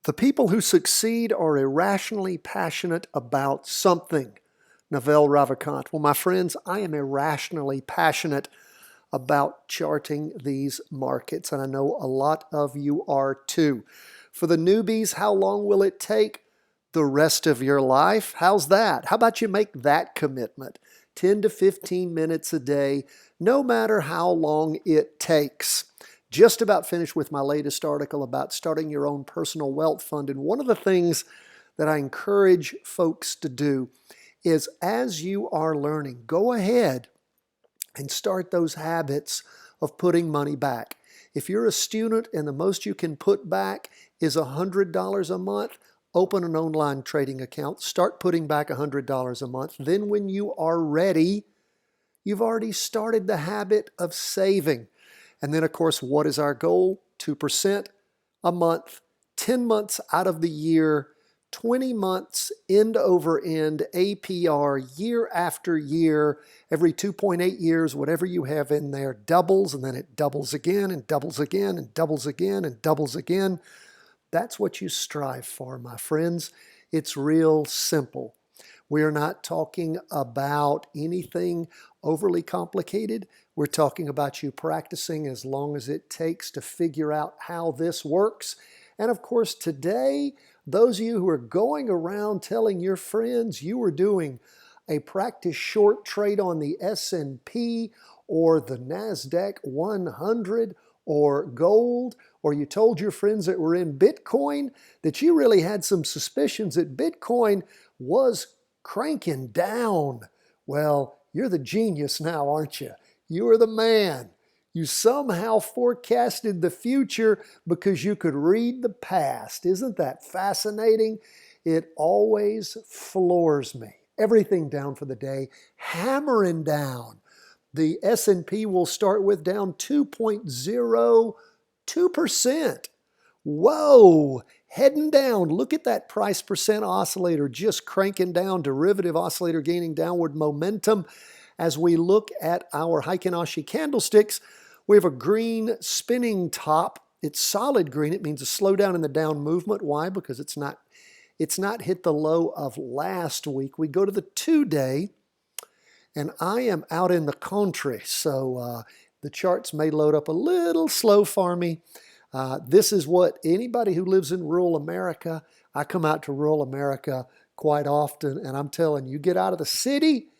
The people who succeed are irrationally passionate about something. Naval Ravikant. Well, my friends, I am irrationally passionate about charting these markets, and I know a lot of you are too. For the newbies, how long will it take? The rest of your life? How's that? How about you make that commitment? 10 to 15 minutes a day, no matter how long it takes. Just about finished with my latest article about starting your own personal wealth fund. And one of the things that I encourage folks to do is, as you are learning, go ahead and start those habits of putting money back. If you're a student and the most you can put back is $100 a month, open an online trading account, start putting back $100 a month. Then when you are ready, you've already started the habit of saving. And then, of course, what is our goal? 2% a month, 10 months out of the year, 20 months end over end, APR, year after year, every 2.8 years, whatever you have in there doubles, and then it doubles again and doubles again and doubles again and doubles again. That's what you strive for, my friends. It's real simple. We are not talking about anything overly complicated. We're talking about you practicing as long as it takes to figure out how this works. And of course, today, those of you who are going around telling your friends you were doing a practice short trade on the S&P or the NASDAQ 100 or gold, or you told your friends that were in Bitcoin that you really had some suspicions that Bitcoin was cranking down. Well, you're the genius now, aren't you? You are the man. You somehow forecasted the future because you could read the past. Isn't that fascinating? It always floors me. Everything down for the day, hammering down. The S&P will start with down 2.02%. Whoa, heading down. Look at that price percent oscillator just cranking down, derivative oscillator gaining downward momentum. As we look at our Heikin-Ashi candlesticks, we have a green spinning top. It's solid green. It means a slowdown in the down movement. Why? Because it's not hit the low of last week. We go to the 2-day, and I am out in the country, so the charts may load up a little slow for me. This is what anybody who lives in rural America, I come out to rural America quite often, and I'm telling you, get out of the city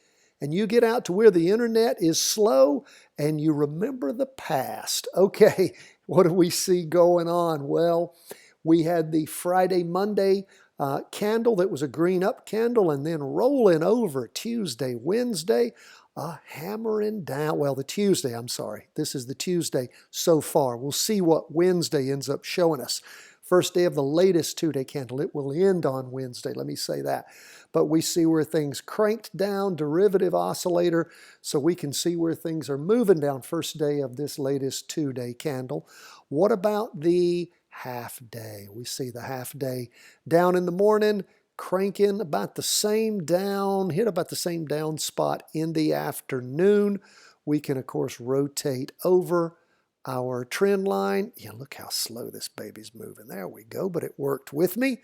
and you get out to where the internet is slow and you remember the past. Okay, what do we see going on? Well, we had the Friday, Monday candle that was a green up candle, and then rolling over Tuesday, Wednesday, hammering down. Well, the Tuesday, I'm sorry. This is the Tuesday so far. We'll see what Wednesday ends up showing us. First day of the latest 2-day candle. It will end on Wednesday, let me say that. But we see where things cranked down, derivative oscillator, so we can see where things are moving down first day of this latest 2-day candle. What about the half day? We see the half day down in the morning, cranking about the same down, hit about the same down spot in the afternoon. We can, of course, rotate over our trend line. Yeah, look how slow this baby's moving. There we go, but it worked with me.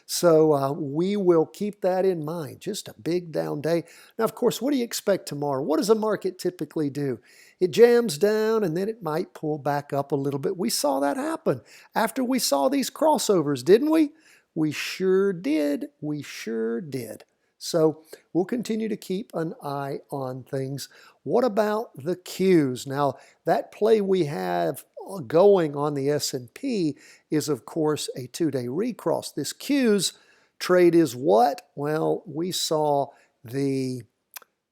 So we will keep that in mind. Just a big down day. Now, of course, what do you expect tomorrow? What does the market typically do? It jams down and then it might pull back up a little bit. We saw that happen after we saw these crossovers, didn't we? We sure did. We sure did. So we'll continue to keep an eye on things. What about the Qs? Now, that play we have going on the S&P is, of course, a 2-day recross. This Qs trade is what? Well, we saw the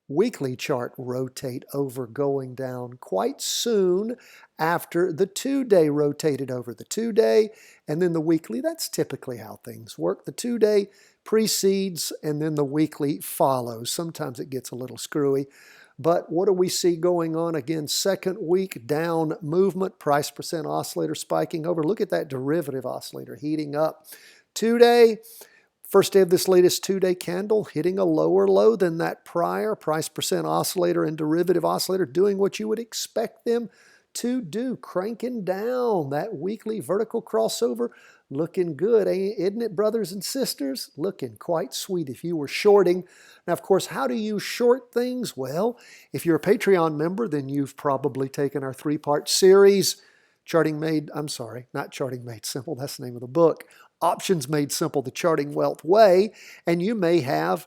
weekly chart rotate over, going down quite soon after the 2-day rotated over the 2-day, and then the weekly. That's typically how things work. The 2-day precedes and then the weekly follows. Sometimes it gets a little screwy. But what do we see going on? Again, second week down movement, price percent oscillator spiking over. Look at that derivative oscillator heating up. 2-day, first day of this latest 2-day candle, hitting a lower low than that prior. Price percent oscillator and derivative oscillator doing what you would expect them to do, cranking down. That weekly vertical crossover Looking good, isn't it, brothers and sisters? Looking quite sweet if you were shorting. Now, of course, how do you short things? Well, if you're a Patreon member, then you've probably taken our 3-part series, not Charting Made Simple, that's the name of the book, Options Made Simple, the Charting Wealth Way, and you may have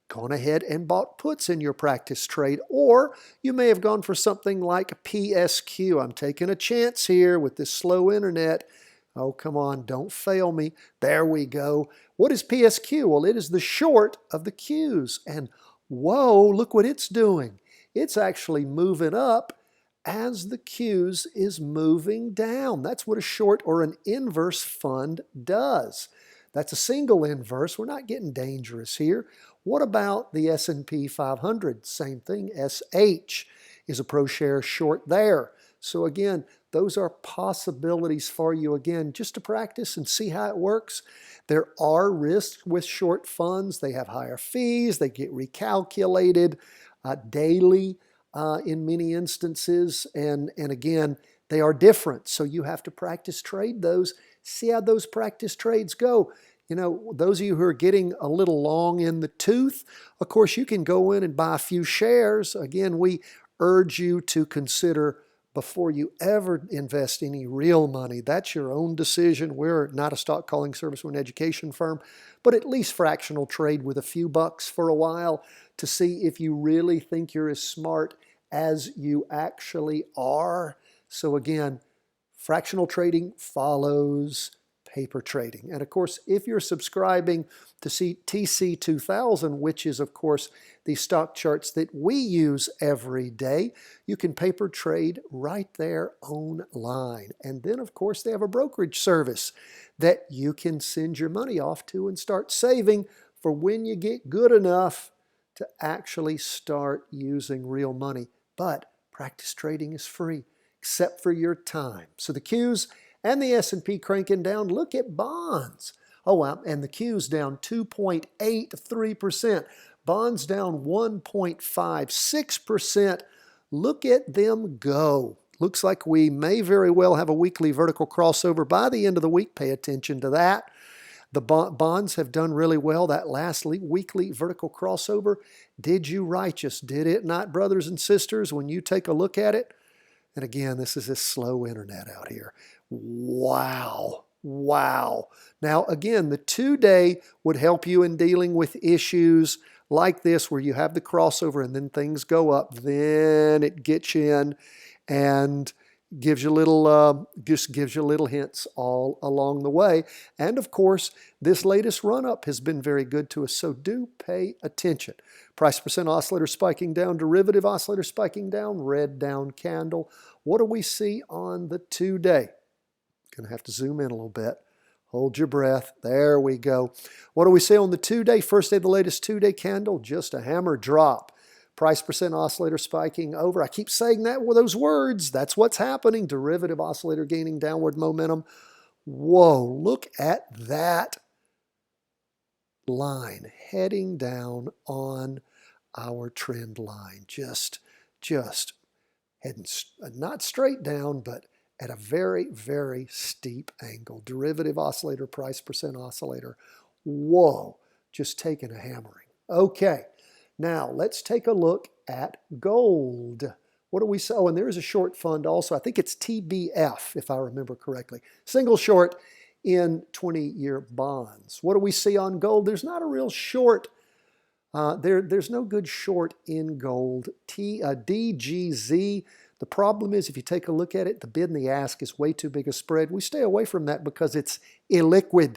gone ahead and bought puts in your practice trade, or you may have gone for something like PSQ. I'm taking a chance here with this slow internet. Oh, come on, don't fail me. There we go. What is PSQ? Well, it is the short of the Qs. And whoa, look what it's doing. It's actually moving up as the Qs is moving down. That's what a short or an inverse fund does. That's a single inverse. We're not getting dangerous here. What about the S&P 500? Same thing. SH is a pro-share short there. So again, those are possibilities for you, again, just to practice and see how it works. There are risks with short funds. They have higher fees. They get recalculated daily in many instances. And again, they are different. So you have to practice trade those. See how those practice trades go. You know, those of you who are getting a little long in the tooth, of course, you can go in and buy a few shares. Again, we urge you to consider before you ever invest any real money. That's your own decision. We're not a stock calling service, we're an education firm, but at least fractional trade with a few bucks for a while to see if you really think you're as smart as you actually are. So again, fractional trading follows paper trading. And of course, if you're subscribing to TC 2000, which is of course the stock charts that we use every day, you can paper trade right there online. And then of course they have a brokerage service that you can send your money off to and start saving for when you get good enough to actually start using real money. But practice trading is free, except for your time. So the Qs and the S&P cranking down. Look at bonds. Oh, wow. And the Q's down 2.83%. Bonds down 1.56%. Look at them go. Looks like we may very well have a weekly vertical crossover by the end of the week. Pay attention to that. The bonds have done really well. That last weekly vertical crossover did you righteous, did it not, brothers and sisters, when you take a look at it? And again, this is this slow internet out here. Wow. Wow. Now, again, the 2-day would help you in dealing with issues like this where you have the crossover and then things go up. Then it gets you in and gives you little hints all along the way. And of course, this latest run-up has been very good to us, so do pay attention. Price percent oscillator spiking down, derivative oscillator spiking down, red down candle. What do we see on the 2-day? Going to have to zoom in a little bit. Hold your breath. There we go. What do we see on the 2-day? First day of the latest 2-day candle, just a hammer drop. Price percent oscillator spiking over. I keep saying that with those words. That's what's happening. Derivative oscillator gaining downward momentum. Whoa, look at that line heading down on our trend line. Just heading not straight down, but at a very, very steep angle. Derivative oscillator, price percent oscillator. Whoa, just taking a hammering. Okay. Now, let's take a look at gold. What do we say? Oh, and there is a short fund also. I think it's TBF, if I remember correctly. Single short in 20-year bonds. What do we see on gold? There's not a real short. There's no good short in gold. DGZ. The problem is if you take a look at it, the bid and the ask is way too big a spread. We stay away from that because it's illiquid.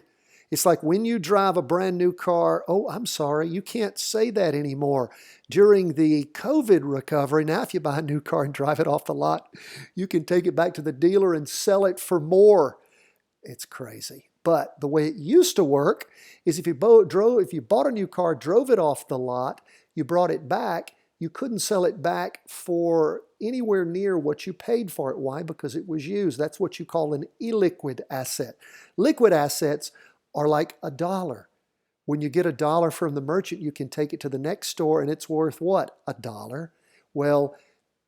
It's like when you drive a brand new car, oh, I'm sorry, you can't say that anymore. During the COVID recovery, now if you buy a new car and drive it off the lot, you can take it back to the dealer and sell it for more. It's crazy. But the way it used to work is if you bought a new car, drove it off the lot, you brought it back, you couldn't sell it back for anywhere near what you paid for it. Why? Because it was used. That's what you call an illiquid asset. Liquid assets are like $1. When you get $1 from the merchant, you can take it to the next store and it's worth what? $1. Well,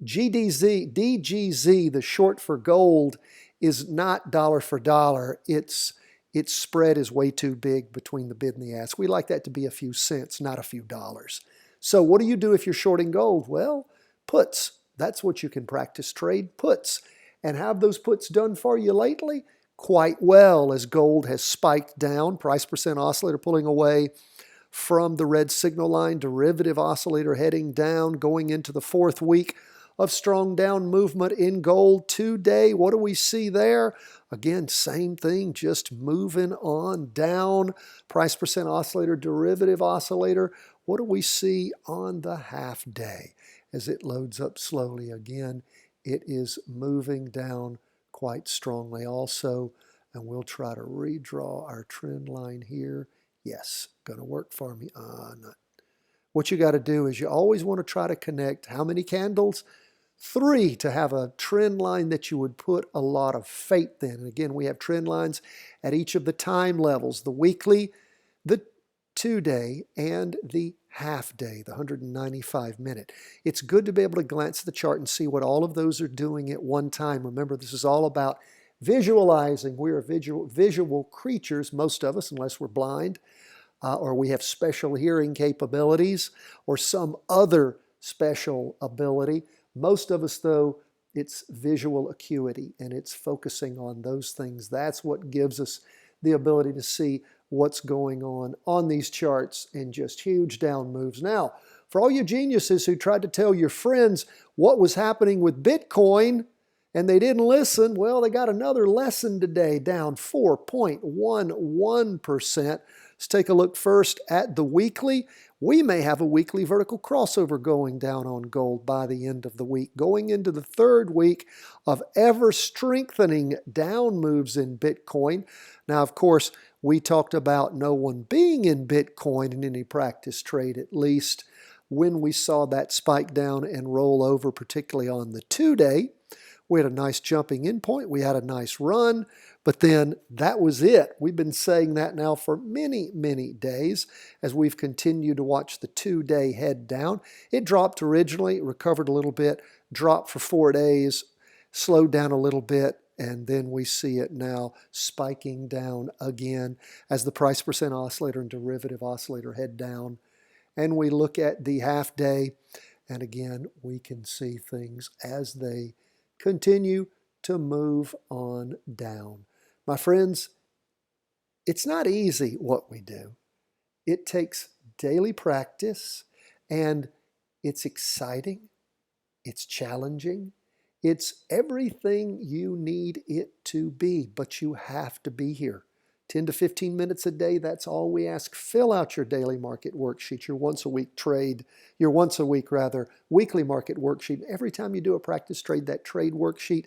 DGZ, the short for gold, is not dollar for dollar. It's its spread is way too big between the bid and the ask. We like that to be a few cents, not a few dollars. So what do you do if you're shorting gold? Well, puts. That's what you can practice trade, puts. And have those puts done for you lately? Quite well, as gold has spiked down, price percent oscillator pulling away from the red signal line, derivative oscillator heading down, going into the fourth week of strong down movement in gold today. What do we see there? Again, same thing, just moving on down. Price percent oscillator, derivative oscillator. What do we see on the half day as it loads up slowly? Again, it is moving down quite strongly also. And we'll try to redraw our trend line here. Yes, going to work for me. Not. What you got to do is you always want to try to connect how many candles? 3 to have a trend line that you would put a lot of faith in. And again, we have trend lines at each of the time levels, the weekly, the 2-day, and the half day, the 195-minute. It's good to be able to glance at the chart and see what all of those are doing at one time. Remember, this is all about visualizing. We're visual creatures, most of us, unless we're blind, or we have special hearing capabilities, or some other special ability. Most of us, though, it's visual acuity, and it's focusing on those things. That's what gives us the ability to see what's going on these charts in just huge down moves. Now, for all you geniuses who tried to tell your friends what was happening with Bitcoin and they didn't listen, well, they got another lesson today, down 4.11%. Let's take a look first at the weekly. We may have a weekly vertical crossover going down on gold by the end of the week, going into the third week of ever strengthening down moves in Bitcoin. Now, of course, we talked about no one being in Bitcoin in any practice trade, at least when we saw that spike down and roll over, particularly on the 2-day. We had a nice jumping in point. We had a nice run, but then that was it. We've been saying that now for many, many days as we've continued to watch the 2-day head down. It dropped originally, recovered a little bit, dropped for 4 days, slowed down a little bit, and then we see it now spiking down again as the price percent oscillator and derivative oscillator head down. And we look at the half day, and again, we can see things as they continue to move on down. My friends, it's not easy what we do. It takes daily practice, and it's exciting, it's challenging, it's everything you need it to be, but you have to be here. 10 to 15 minutes a day, that's all we ask. Fill out your daily market worksheet, your once a week weekly market worksheet. Every time you do a practice trade, that trade worksheet.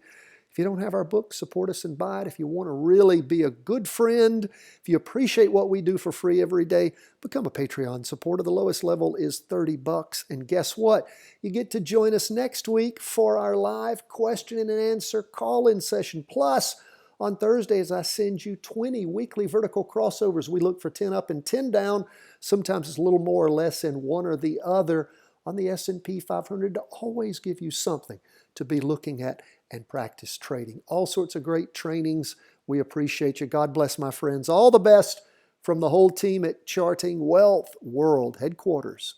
If you don't have our book, support us and buy it. If you want to really be a good friend, if you appreciate what we do for free every day, become a Patreon supporter. The lowest level is $30. And guess what? You get to join us next week for our live question and answer call-in session. Plus, on Thursdays, I send you 20 weekly vertical crossovers. We look for 10 up and 10 down. Sometimes it's a little more or less in one or the other on the S&P 500 to always give you something to be looking at and practice trading. All sorts of great trainings. We appreciate you. God bless, my friends. All the best from the whole team at Charting Wealth World Headquarters.